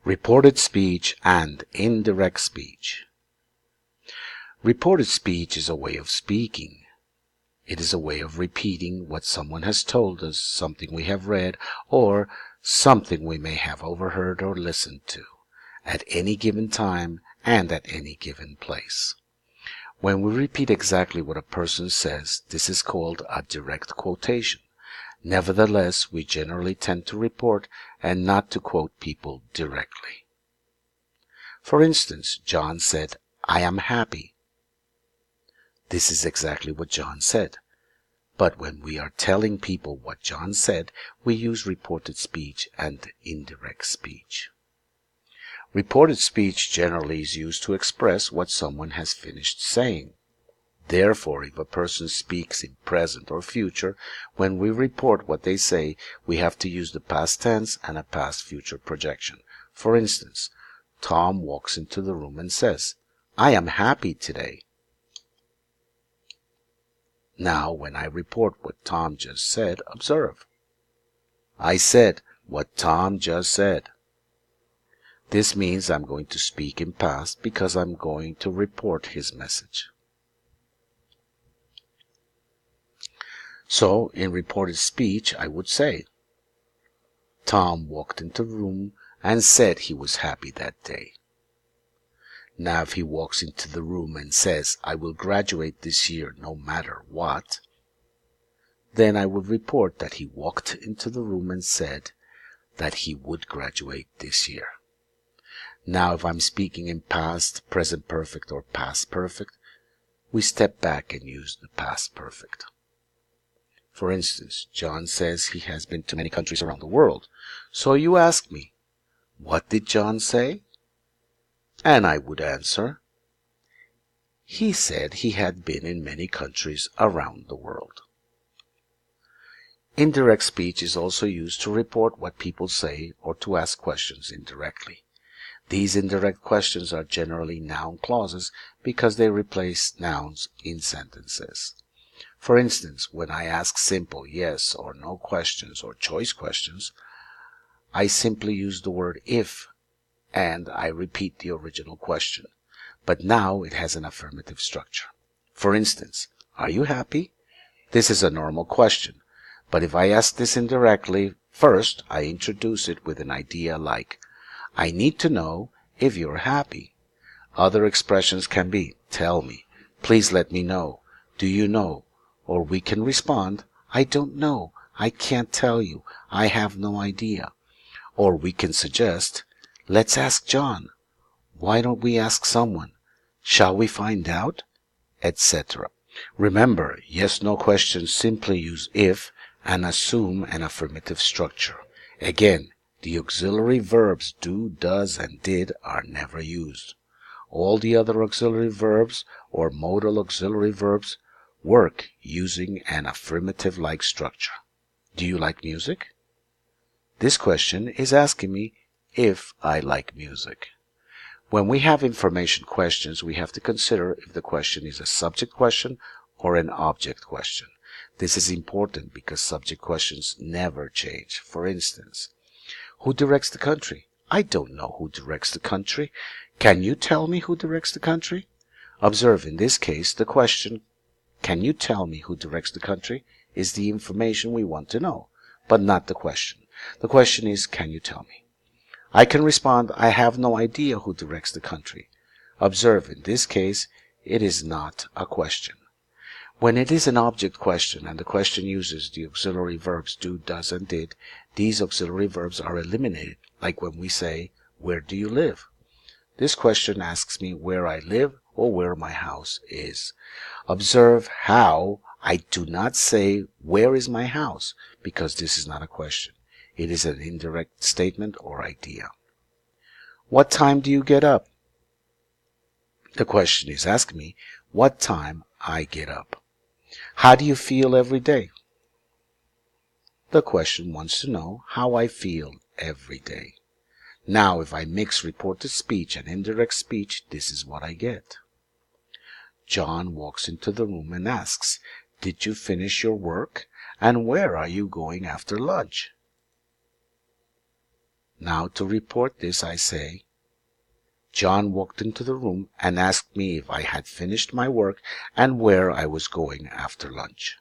Reported speech and indirect speech. Reported speech is a way of speaking. It is a way of repeating what someone has told us, something we have read, or something we may have overheard or listened to, at any given time and at any given place. When we repeat exactly what a person says, this is called a direct quotation. Nevertheless, we generally tend to report and not to quote people directly. For instance, John said, "I am happy." This is exactly what John said. But when we are telling people what John said, we use reported speech and indirect speech. Reported speech generally is used to express what someone has finished saying. Therefore, if a person speaks in present or future, when we report what they say, we have to use the past tense and a past-future projection. For instance, Tom walks into the room and says, "I am happy today." Now, when I report what Tom just said, observe. I said what Tom just said. This means I'm going to speak in past because I'm going to report his message. So, in reported speech, I would say, Tom walked into the room and said he was happy that day. Now, if he walks into the room and says, "I will graduate this year no matter what," then I would report that he walked into the room and said that he would graduate this year. Now, if I'm speaking in past, present perfect, or past perfect, we step back and use the past perfect. For instance, John says he has been to many countries around the world. So you ask me, what did John say? And I would answer, he said he had been in many countries around the world. Indirect speech is also used to report what people say or to ask questions indirectly. These indirect questions are generally noun clauses because they replace nouns in sentences. For instance, when I ask simple yes or no questions or choice questions, I simply use the word if and I repeat the original question. But now it has an affirmative structure. For instance, are you happy? This is a normal question. But if I ask this indirectly, first I introduce it with an idea like, I need to know if you're happy. Other expressions can be, tell me, please let me know, do you know? Or we can respond, I don't know, I can't tell you, I have no idea. Or we can suggest, let's ask John. Why don't we ask someone? Shall we find out? Etc. Remember, yes-no questions simply use if and assume an affirmative structure. Again, the auxiliary verbs do, does, and did are never used. All the other auxiliary verbs or modal auxiliary verbs work using an affirmative-like structure. Do you like music? This question is asking me if I like music. When we have information questions, we have to consider if the question is a subject question or an object question. This is important because subject questions never change. For instance, who directs the country? I don't know who directs the country. Can you tell me who directs the country? Observe, in this case, the question, can you tell me who directs the country, is the information we want to know, but not the question. The question is, can you tell me? I can respond, I have no idea who directs the country. Observe, in this case, it is not a question. When it is an object question and the question uses the auxiliary verbs do, does, and did, these auxiliary verbs are eliminated, like when we say, where do you live? This question asks me where I live or where my house is. Observe how I do not say, where is my house? Because this is not a question. It is an indirect statement or idea. What time do you get up? The question is asking me what time I get up. How do you feel every day? The question wants to know how I feel every day. Now, if I mix reported speech and indirect speech, this is what I get. John walks into the room and asks, did you finish your work? And where are you going after lunch? Now to report this I say, John walked into the room and asked me if I had finished my work and where I was going after lunch.